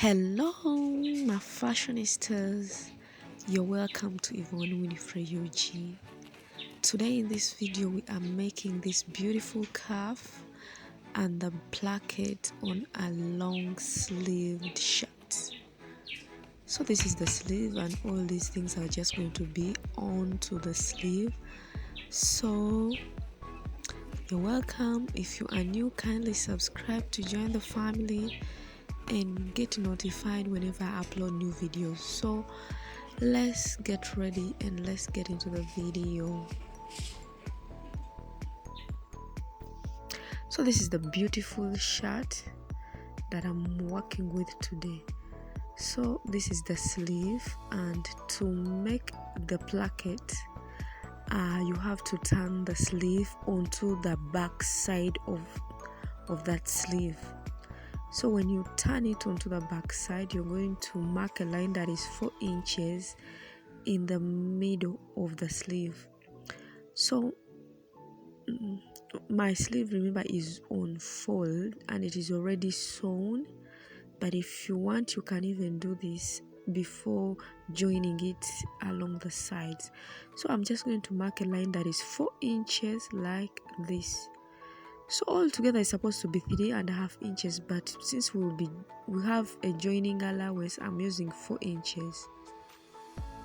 Hello, my fashionistas. You're welcome to Yvonne Winifred UG. Today in this video, we are making this beautiful cuff and the placket on a long sleeved shirt. So this is the sleeve, and all these things are just going to be onto the sleeve. So you're welcome. If you are new, kindly subscribe to join the family and get notified whenever I upload new videos. So let's get ready and let's get into the video. So this is the beautiful shirt that I'm working with today. So this is the sleeve, and to make the placket you have to turn the sleeve onto the back side of that sleeve. So when you turn it onto the back side, you're going to mark a line that is 4 inches in the middle of the sleeve. So my sleeve, remember, is on fold and it is already sewn, but if you want, you can even do this before joining it along the sides. So I'm just going to mark a line that is 4 inches like this. So altogether it's supposed to be 3.5 inches, but since we have a joining allowance, I'm using 4 inches.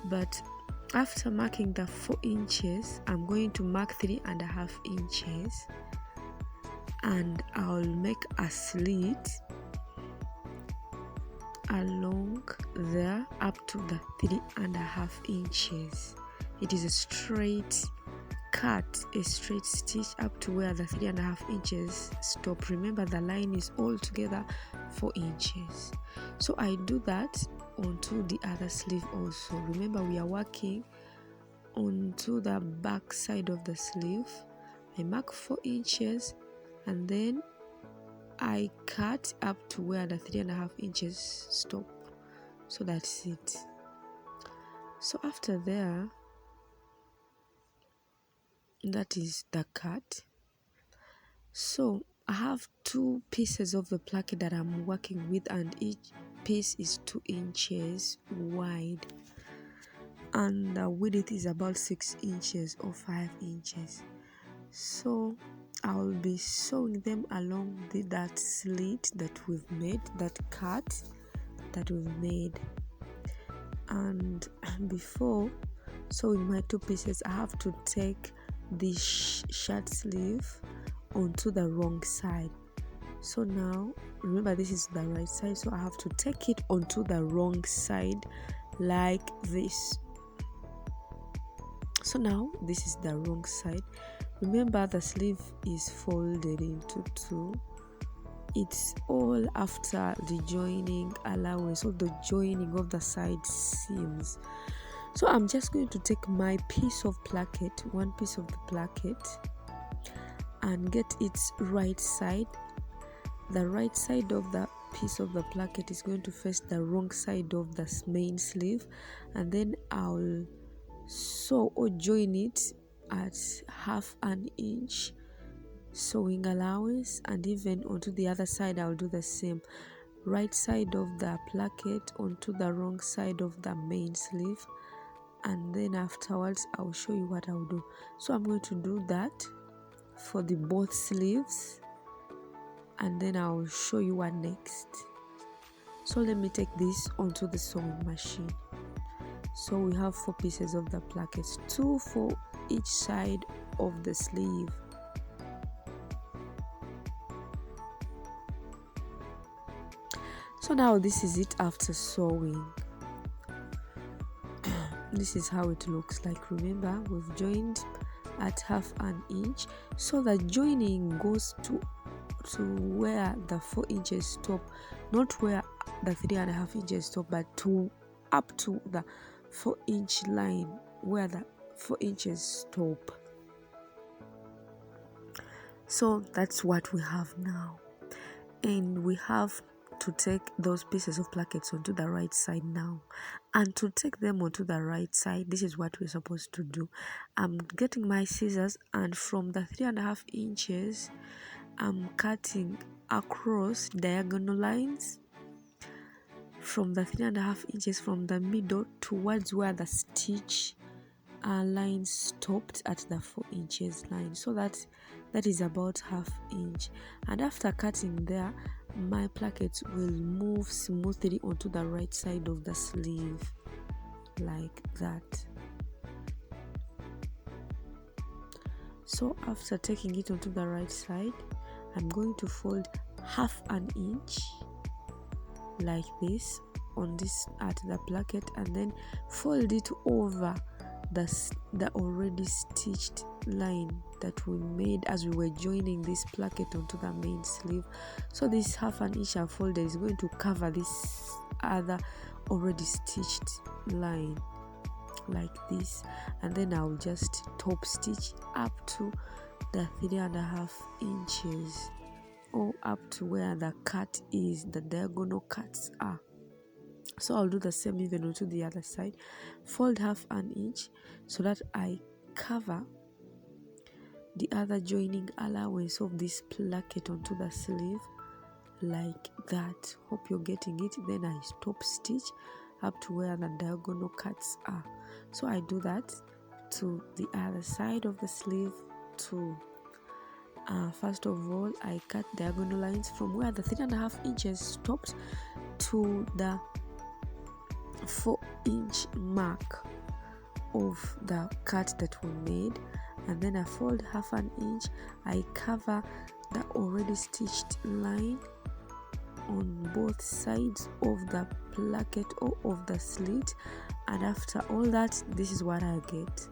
But after marking the 4 inches, I'm going to mark 3.5 inches, and I'll make a slit along there up to the 3.5 inches. It is a straight cut, a straight stitch up to where the 3.5 inches stop. Remember, the line is all together 4 inches. So I do that onto the other sleeve also. Remember, we are working onto the back side of the sleeve. I mark 4 inches and then I cut up to where the 3.5 inches stop. So that's it. So after there, that is the cut. So I have 2 pieces of the placket that I'm working with, and each piece is 2 inches wide, and the width is about 6 inches or 5 inches. So I'll be sewing them along that slit that we've made, that cut that we've made. And before sewing my 2 pieces, I have to take the shirt sleeve onto the wrong side. So now remember, this is the right side, so I have to take it onto the wrong side like this. So now this is the wrong side. Remember, the sleeve is folded into 2. It's all after the joining allowance, or the joining of the side seams. So I'm just going to take my piece of placket, 1 piece of the placket, and get its right side. The right side of the piece of the placket is going to face the wrong side of the main sleeve, and then I'll sew or join it at 1/2 inch sewing allowance, and even onto the other side I'll do the same. Right side of the placket onto the wrong side of the main sleeve, and then afterwards I'll show you what I'll do. So I'm going to do that for the both sleeves, and then I'll show you what next. So let me take this onto the sewing machine. So we have 4 pieces of the plackets, 2 for each side of the sleeve. So now this is it after sewing. This is how it looks like. Remember, we've joined at 1/2 inch, so the joining goes to where the 4 inches stop, not where the 3.5 inches stop, but up to the 4 inch line where the 4 inches stop. So that's what we have now, and we have to take those pieces of plackets onto the right side now. And to take them onto the right side, this is what we're supposed to do. I'm getting my scissors, and from the 3.5 inches I'm cutting across diagonal lines from the 3.5 inches from the middle towards where the stitch line stopped at the 4 inches line. So that is about 1/2 inch. And after cutting there, my placket will move smoothly onto the right side of the sleeve like that. So after taking it onto the right side, I'm going to fold 1/2 inch like this on this at the placket, and then fold it over the already stitched line that we made as we were joining this placket onto the main sleeve. So this 1/2 inch I folded is going to cover this other already stitched line like this, and then I'll just top stitch up to the 3.5 inches, or up to where the cut is, the diagonal cuts are. So I'll do the same even onto the other side. Fold 1/2 inch so that I cover the other joining allowance of this placket onto the sleeve like that. Hope you're getting it. Then I top stitch up to where the diagonal cuts are. So I do that to the other side of the sleeve too. First of all, I cut diagonal lines from where the 3.5 inches stopped to the 4-inch mark of the cut that we made, and then I fold 1/2 inch. I cover the already stitched line on both sides of the placket or of the slit, and after all that, this is what I get.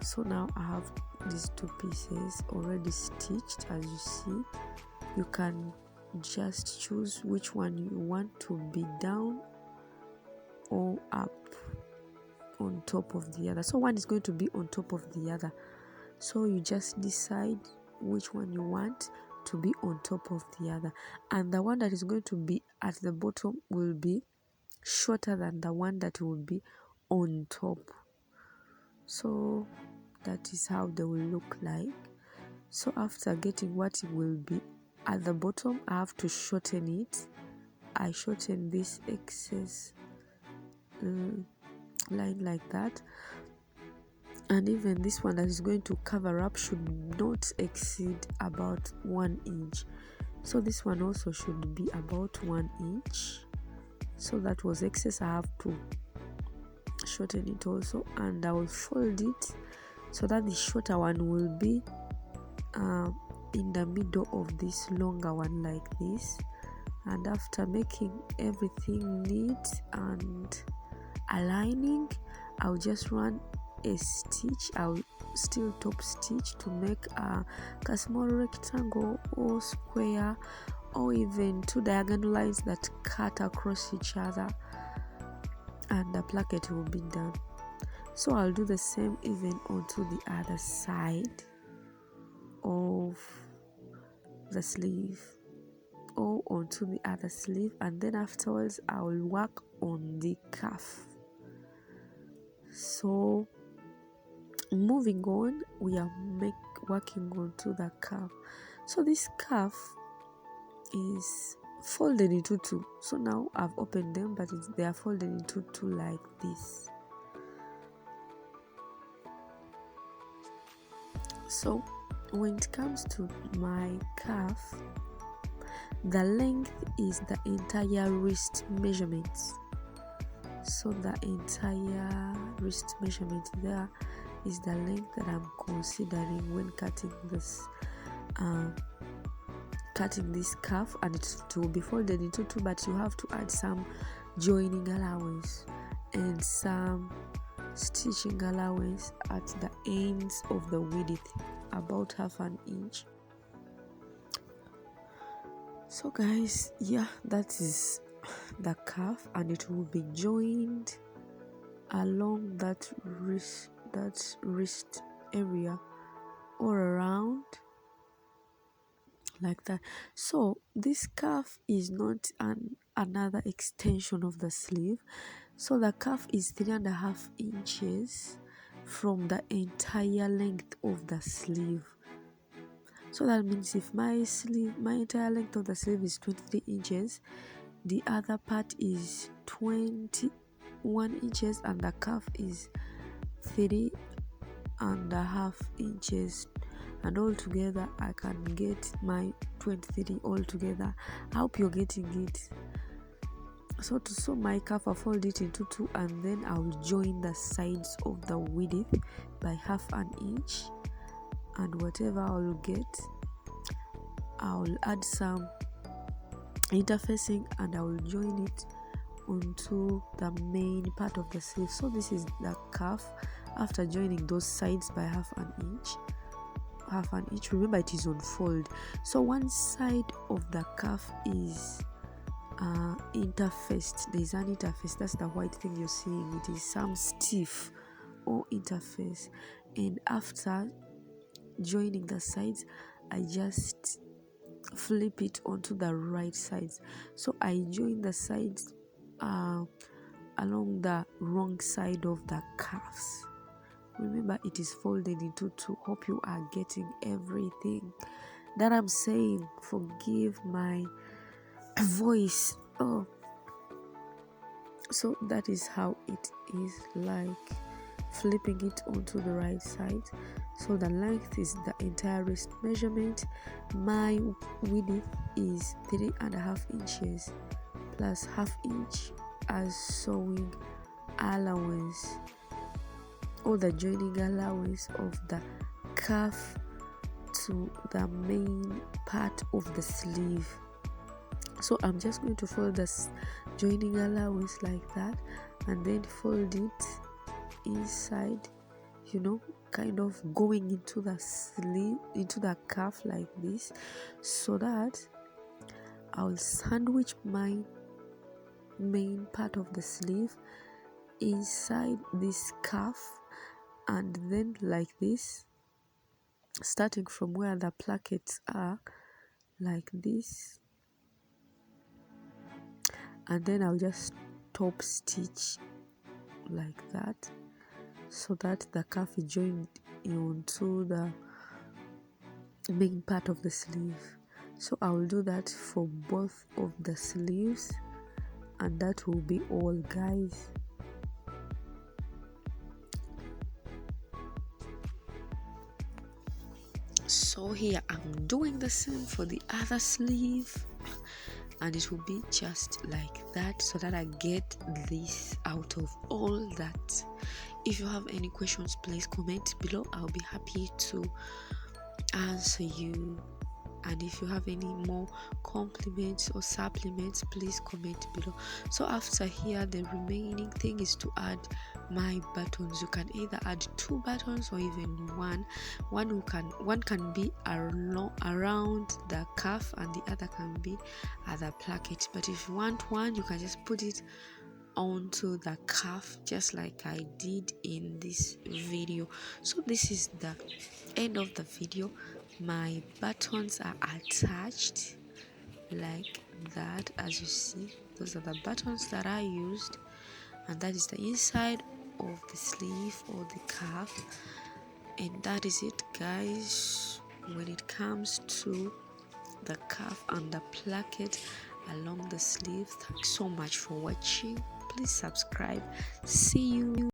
So now I have these two pieces already stitched. As you see, you can just choose which one you want to be down or up on top of the other. So one is going to be on top of the other, so you just decide which one you want to be on top of the other, and the one that is going to be at the bottom will be shorter than the one that will be on top. So that is how they will look like. So after getting what it will be at the bottom, I have to shorten it. I shorten this excess line like that, and even this one that is going to cover up should not exceed about 1 inch. So this one also should be about 1 inch. So that was excess. I have to shorten it also, and I will fold it so that the shorter one will be in the middle of this longer one like this. And after making everything neat and aligning, I'll just run a stitch. I'll still top stitch to make a small rectangle or square, or even 2 diagonal lines that cut across each other, and the placket will be done. So I'll do the same even onto the other side of the sleeve, or onto the other sleeve, and then afterwards I will work on the cuff. So moving on, we are working onto the cuff. So this cuff is folded into two. So now I've opened them, but they are folded into two like this. So when it comes to my cuff, the length is the entire wrist measurement. So the entire wrist measurement there is the length that I'm considering when cutting this cuff, and it will be folded into two, but you have to add some joining allowance and some stitching allowance at the ends of the width, about 1/2 inch. So guys, yeah, that is the cuff, and it will be joined along that wrist area or around like that. So this cuff is not another extension of the sleeve. So the cuff is 3.5 inches from the entire length of the sleeve. So that means if my entire length of the sleeve is 23 inches, the other part is 21 inches and the cuff is 3.5 inches, and altogether I can get my 23 altogether. I hope you're getting it. So to sew my cuff, I fold it into two, and then I'll join the sides of the width by 1/2 inch, and whatever I'll get, I'll add some interfacing and I will join it onto the main part of the sleeve. So this is the cuff after joining those sides by 1/2 inch. Remember, it is on fold, so one side of the cuff is interfaced. There is an interface, that's the white thing you're seeing. It is some stiff or interface, and after joining the sides, I just flip it onto the right sides. So I join the sides along the wrong side of the cuffs. Remember, it is folded into two. Hope you are getting everything that I'm saying. Forgive my voice. So that is how it is, like flipping it onto the right side. So the length is the entire wrist measurement. My width is 3.5 inches plus 1/2 inch as sewing allowance, or the joining allowance of the cuff to the main part of the sleeve. So I'm just going to fold this joining allowance like that, and then fold it inside, kind of going into the sleeve, into the cuff like this, so that I'll sandwich my main part of the sleeve inside this cuff, and then like this, starting from where the plackets are, like this, and then I'll just top stitch like that, so that the cuff is joined onto the main part of the sleeve. So I will do that for both of the sleeves, and that will be all, guys. So here I'm doing the same for the other sleeve, and it will be just like that, so that I get this out of all that. If you have any questions, please comment below. I'll be happy to answer you. And if you have any more compliments or supplements, please comment below. So after here, the remaining thing is to add my buttons. You can either add 2 buttons or even one. One can be around the cuff, and the other can be at the placket. But if you want one, you can just put it onto the cuff, just like I did in this video. So this is the end of the video. My buttons are attached like that. As you see, those are the buttons that I used, and that is the inside of the sleeve or the cuff. And that is it, guys, when it comes to the cuff and the placket along the sleeve. Thanks so much for watching. Please subscribe. See you.